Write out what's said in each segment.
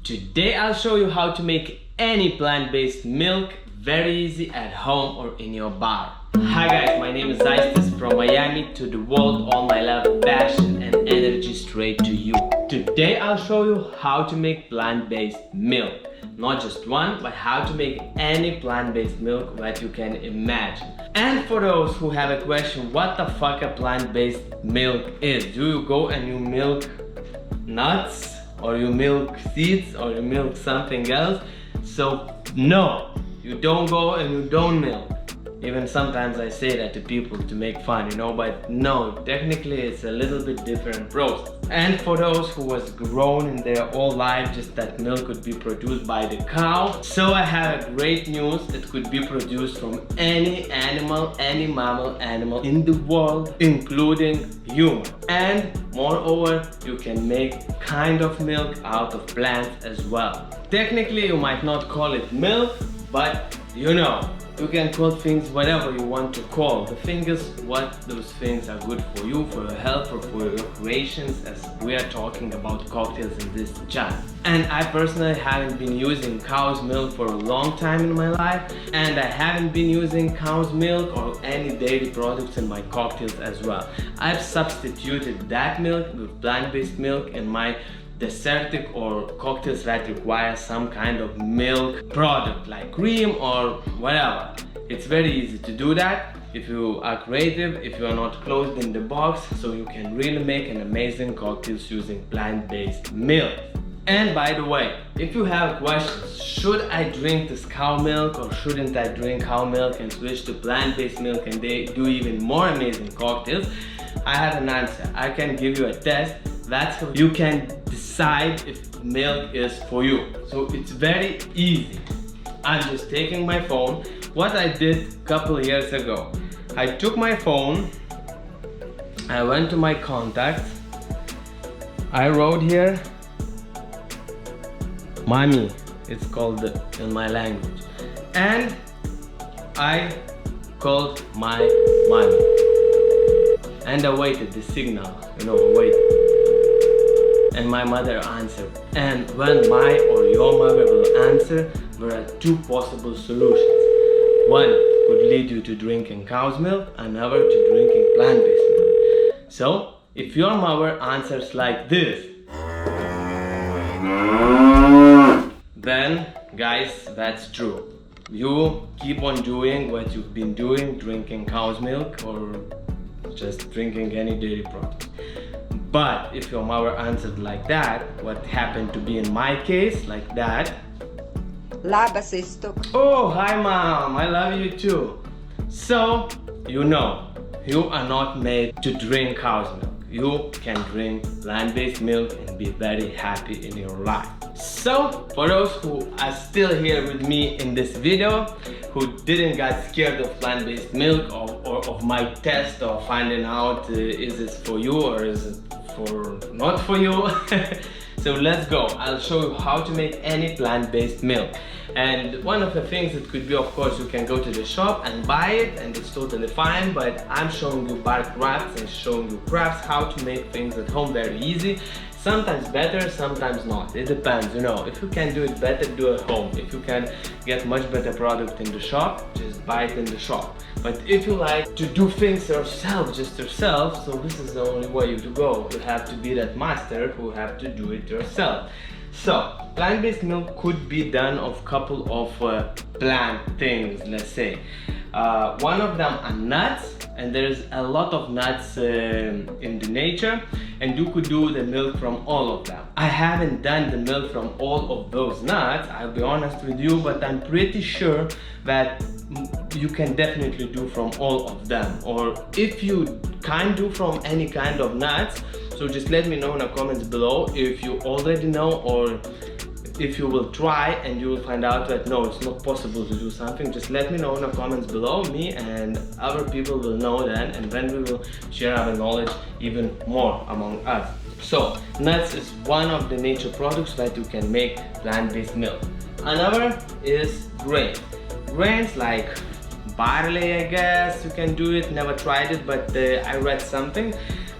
Today I'll show you how to make any plant-based milk very easy at home or in your bar. Hi guys, my name is Aistis from Miami to the world. All my love, passion and energy straight to you. Today I'll show you how to make plant-based milk. Not just one, but how to make any plant-based milk that you can imagine. And for those who have a question, what the fuck a plant-based milk is? Do you go and you milk nuts? Or you milk seeds? Or you milk something else? So no, you don't go and you don't milk. Even sometimes I say that to people to make fun, you know, but no, technically it's a little bit different process. And for those who was grown in their whole life just that milk could be produced by the cow, so I have a great news. It could be produced from any animal, any mammal animal in the world, including human. And moreover, you can make kind of milk out of plants as well. Technically you might not call it milk, but you know, you can call things whatever you want to call. The thing is what those things are good for you, for your health, or for your creations, as we are talking about cocktails in this channel. And I personally haven't been using cow's milk for a long time in my life, and I haven't been using cow's milk or any dairy products in my cocktails as well. I've substituted that milk with plant-based milk in my dessertic or cocktails that require some kind of milk product like cream or whatever. It's very easy to do that if you are creative, if you are not closed in the box, so you can really make an amazing cocktails using plant-based milk. And by the way, if you have questions, should I drink this cow milk or shouldn't I drink cow milk and switch to plant-based milk and they do even more amazing cocktails, I have an answer. I can give you a test. That's how you can decide if milk is for you. So it's very easy. I'm just taking my phone. What I did a couple years ago, I took my phone, I went to my contacts, I wrote here mommy, it's called in my language, and I called my mommy and I waited the signal, you know, wait. And my mother answered. And when my or your mother will answer, there are two possible solutions. One could lead you to drinking cow's milk, another to drinking plant-based milk. So, if your mother answers like this, then guys, that's true. You keep on doing what you've been doing, drinking cow's milk or just drinking any dairy product. But if your mother answered like that, what happened to be in my case, like that. Oh, hi mom, I love you too. So, you know, you are not made to drink cow's milk. You can drink plant-based milk and be very happy in your life. So, for those who are still here with me in this video, who didn't get scared of plant-based milk or of my test or finding out is this for you or is it for not for you. So let's go. I'll show you how to make any plant-based milk. And one of the things it could be, of course, you can go to the shop and buy it and it's totally fine, but I'm showing you bar crafts and showing you crafts, how to make things at home very easy. Sometimes better, sometimes not. It depends, you know. If you can do it better, do it at home. If you can get much better product in the shop, just buy it in the shop. But if you like to do things yourself, just yourself, so this is the only way to go. You have to be that master who have to do it yourself. So, plant-based milk could be done of couple of plant things, let's say. One of them are nuts, and there's a lot of nuts in the nature, and you could do the milk from all of them. I haven't done the milk from all of those nuts, I'll be honest with you, but I'm pretty sure that you can definitely do from all of them. Or if you can't do from any kind of nuts, so just let me know in the comments below if you already know, or if you will try and you will find out that no, it's not possible to do something. Just let me know in the comments below. Me and other people will know then, and then we will share our knowledge even more among us. So nuts is one of the nature products that you can make plant-based milk. Another is grains. Grains like barley, I guess you can do it. Never tried it, but I read something.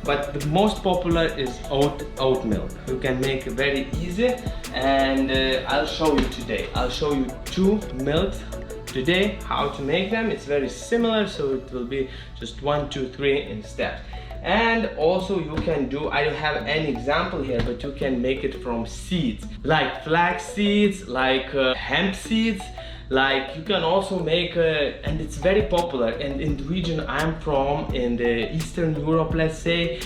But the most popular is oat milk. You can make it very easy, and I'll show you today. I'll show you 2 milks today, how to make them. It's very similar, so it will be just 1, 2, 3 in steps. And also you can do, I don't have any example here, but you can make it from seeds, like flax seeds, like hemp seeds. Like you can also make and it's very popular, and in the region I'm from, in the Eastern Europe, let's say,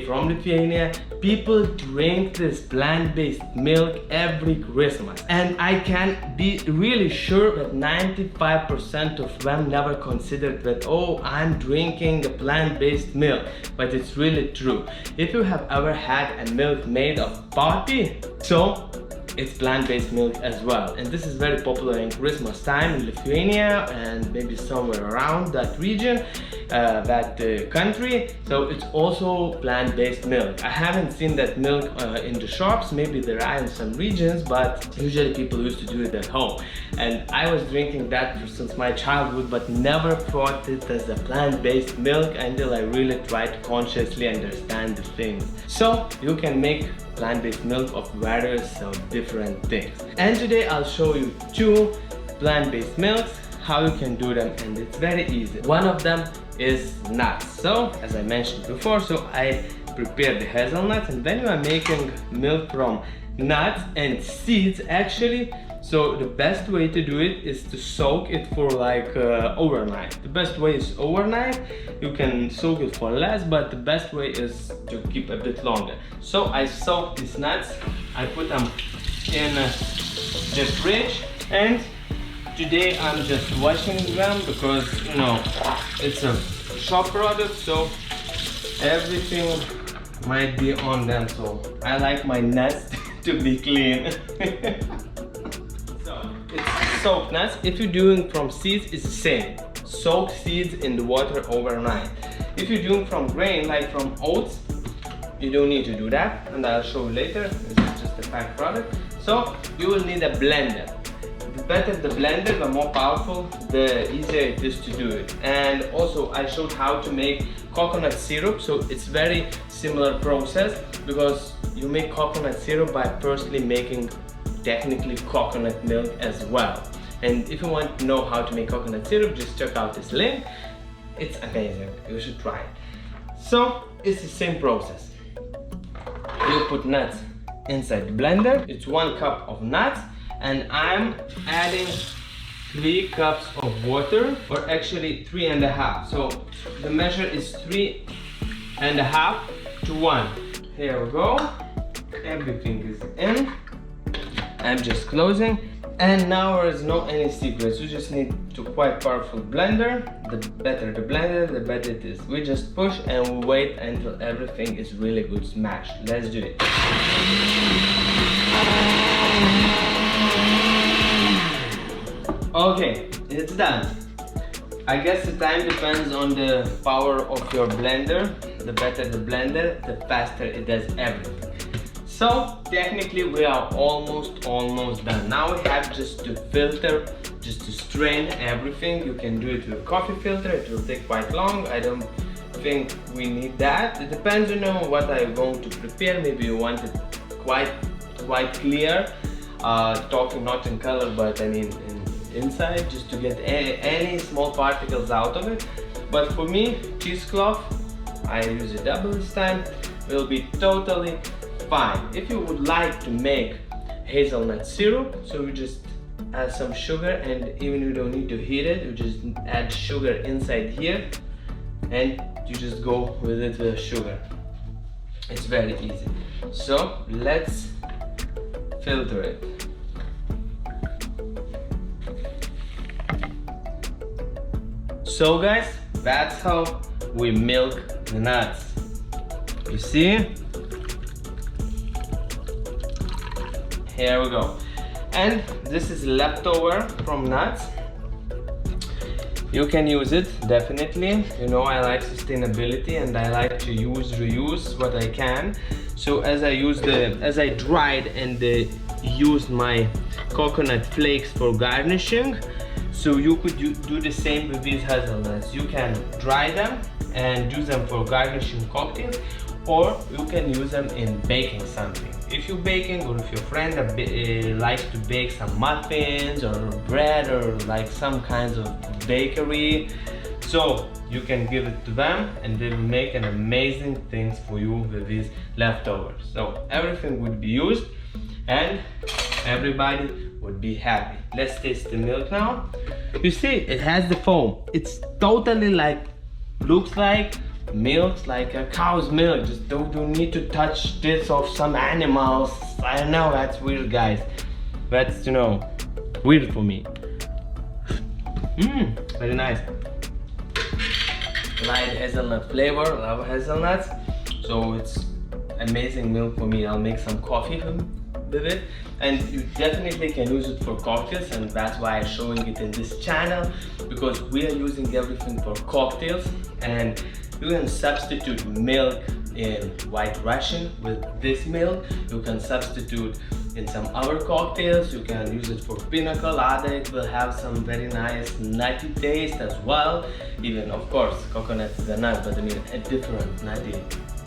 from Lithuania, people drink this plant-based milk every Christmas, and I can be really sure that 95% of them never considered that, oh, I'm drinking a plant-based milk, but it's really true. If you have ever had a milk made of poppy, so it's plant-based milk as well, and this is very popular in Christmas time in Lithuania and maybe somewhere around that region, that country. So it's also plant-based milk. I haven't seen that milk in the shops. Maybe there are in some regions, but usually people used to do it at home, and I was drinking that since my childhood, but never thought it as a plant-based milk until I really tried to consciously understand the things. So you can make plant-based milk of various different things, and today I'll show you 2 plant-based milks, how you can do them, and it's very easy. One of them is nuts. So as I mentioned before, so I prepared the hazelnuts, and when you are making milk from nuts and seeds actually, so the best way to do it is to soak it for like overnight. The best way is overnight. You can soak it for less, but the best way is to keep a bit longer. So I soak these nuts, I put them in the fridge, and today I'm just washing them because, you know, it's a shop product, so everything might be on them, so I like my nuts to be clean. It's soaked nuts. If you're doing from seeds, it's the same. Soak seeds in the water overnight. If you're doing from grain, like from oats, you don't need to do that, and I'll show you later. This is just a packed product. So you will need a blender. The better the blender, the more powerful, the easier it is to do it. And also I showed how to make coconut syrup, so it's very similar process, because you make coconut syrup by firstly making technically coconut milk as well. And if you want to know how to make coconut syrup, just check out this link. It's amazing, you should try it. So it's the same process. You put nuts inside the blender. It's 1 cup of nuts, and I'm adding 3 cups of water, or actually 3.5. So the measure is 3.5 to 1. Here we go. Everything is in. I'm just closing, and now there is no any secrets. You just need to quite powerful blender. The better the blender, the better it is. We just push and we wait until everything is really good smashed. Let's do it. Okay, it's done. I guess the time depends on the power of your blender. The better the blender, the faster it does everything. So technically we are almost done. Now we have just to filter, just to strain everything. You can do it with a coffee filter. It will take quite long. I don't think we need that. It depends, you know, what I'm going to prepare. Maybe you want it quite clear, talking not in color, but I mean inside, just to get any small particles out of it. But for me, cheesecloth, I use a double this time, will be totally fine. If you would like to make hazelnut syrup, so you just add some sugar, and even you don't need to heat it, you just add sugar inside here, and you just go with it with sugar. It's very easy. So let's filter it. So guys, that's how we milk the nuts. You see? Here we go. And this is leftover from nuts. You can use it, definitely. You know, I like sustainability and I like to reuse what I can. So as I dried and used my coconut flakes for garnishing, so you could do the same with these hazelnuts. You can dry them and use them for garnishing cocktails, or you can use them in baking something. if you're baking, or if your friend likes to bake some muffins or bread or like some kinds of bakery, so you can give it to them and they will make an amazing things for you with these leftovers. So everything would be used and everybody would be happy. Let's taste the milk now. You see, it has the foam. It's totally like, looks like milk, like a cow's milk. Just don't need to touch this of some animals. I don't know, that's weird, guys. That's, you know, weird for me. Very nice. Light hazelnut flavor, love hazelnuts. So it's amazing milk for me. I'll make some coffee with it, and you definitely can use it for cocktails, and that's why I'm showing it in this channel, because we are using everything for cocktails. And you can substitute milk in White Russian with this milk. You can substitute in some other cocktails. You can use it for pina colada. It will have some very nice nutty taste as well. Even, of course, coconut is a nut, but I mean a different nutty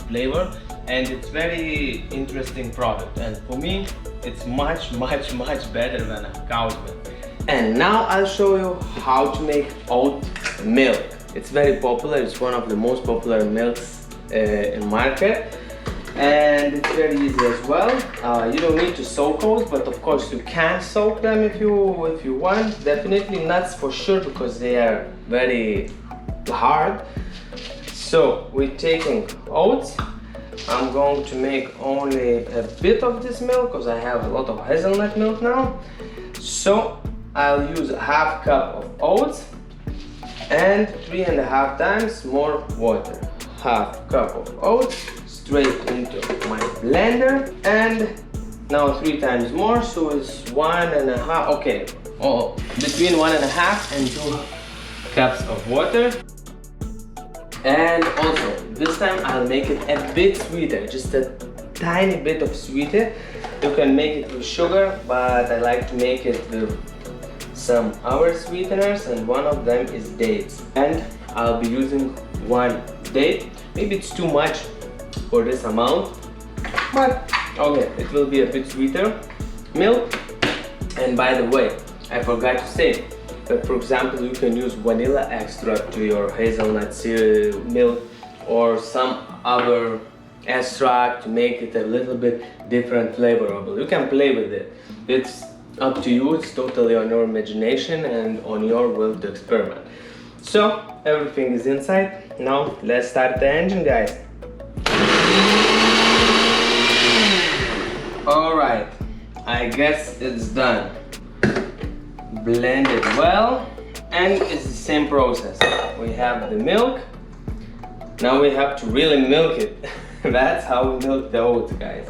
flavor. And it's very interesting product. And for me, it's much better than a cow's milk. And now I'll show you how to make oat milk. It's very popular. It's one of the most popular milks in market, and it's very easy as well. You don't need to soak oats, but of course you can soak them if you want. Definitely nuts for sure, because they are very hard. So we're taking oats. I'm going to make only a bit of this milk because I have a lot of hazelnut milk now. So I'll use a half cup of oats and 3.5 times more water. Half cup of oats straight into my blender, and now 3 times more, so it's 1.5. Okay, between 1.5 and 2 cups of water. And also this time I'll make it a bit sweeter, just a tiny bit of sweeter. You can make it with sugar, but I like to make it with some other sweeteners, and one of them is dates. And I'll be using 1 date. Maybe it's too much for this amount, but okay, it will be a bit sweeter milk. And by the way, I forgot to say that, for example, you can use vanilla extract to your hazelnut milk, or some other extract to make it a little bit different flavorable. You can play with it. It's up to you. It's totally on your imagination and on your will to experiment. So everything is inside. Now let's start the engine, guys. Alright, I guess it's done. Blend it well, and it's the same process. We have the milk. Now we have to really milk it. That's how we milk the oats, guys.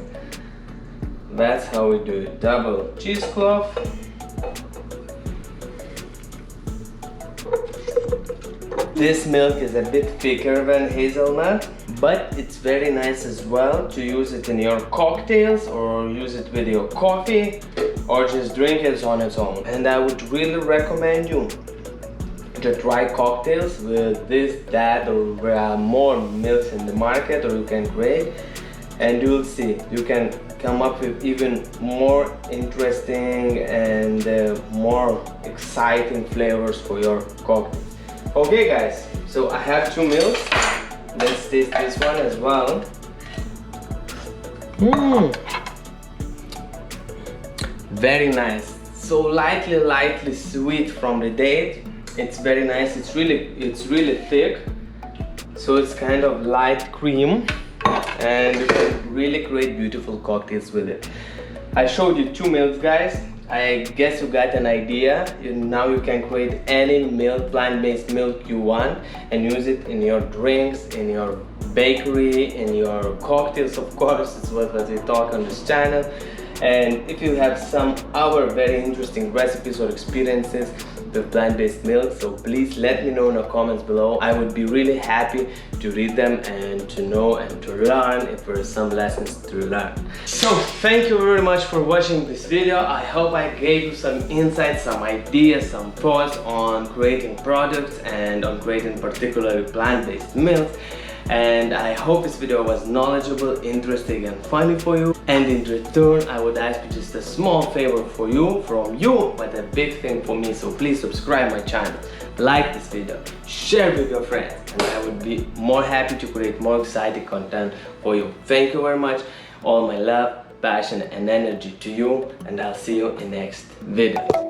That's how we do it. Double cheesecloth. This milk is a bit thicker than hazelnut, but it's very nice as well to use it in your cocktails, or use it with your coffee, or just drink it on its own. And I would really recommend you to try cocktails with this, that, or there are more milks in the market, or you can create, and you'll see you can come up with even more interesting and more exciting flavors for your cocktails. Okay guys, so I have 2 milks. Let's taste this one as well. Very nice. So lightly sweet from the date. It's very nice. It's really thick. So it's kind of light cream, and you can really create beautiful cocktails with it. I showed you 2 milks, guys. I guess you got an idea. Now you can create any milk, plant-based milk you want, and use it in your drinks, in your bakery, in your cocktails, of course. It's what we talk on this channel. And if you have some other very interesting recipes or experiences with plant-based milk, so please let me know in the comments below. I would be really happy to read them and to know and to learn if there are some lessons to learn. So thank you very much for watching this video. I hope I gave you some insights, some ideas, some thoughts on creating products and on creating particularly plant-based milks. and I hope this video was knowledgeable, interesting and funny for you. And in return I would ask you just a small favor from you, but a big thing for me. So please subscribe my channel, like this video, share with your friends, and I would be more happy to create more exciting content for you. Thank you very much. All my love, passion and energy to you, and I'll see you in next video.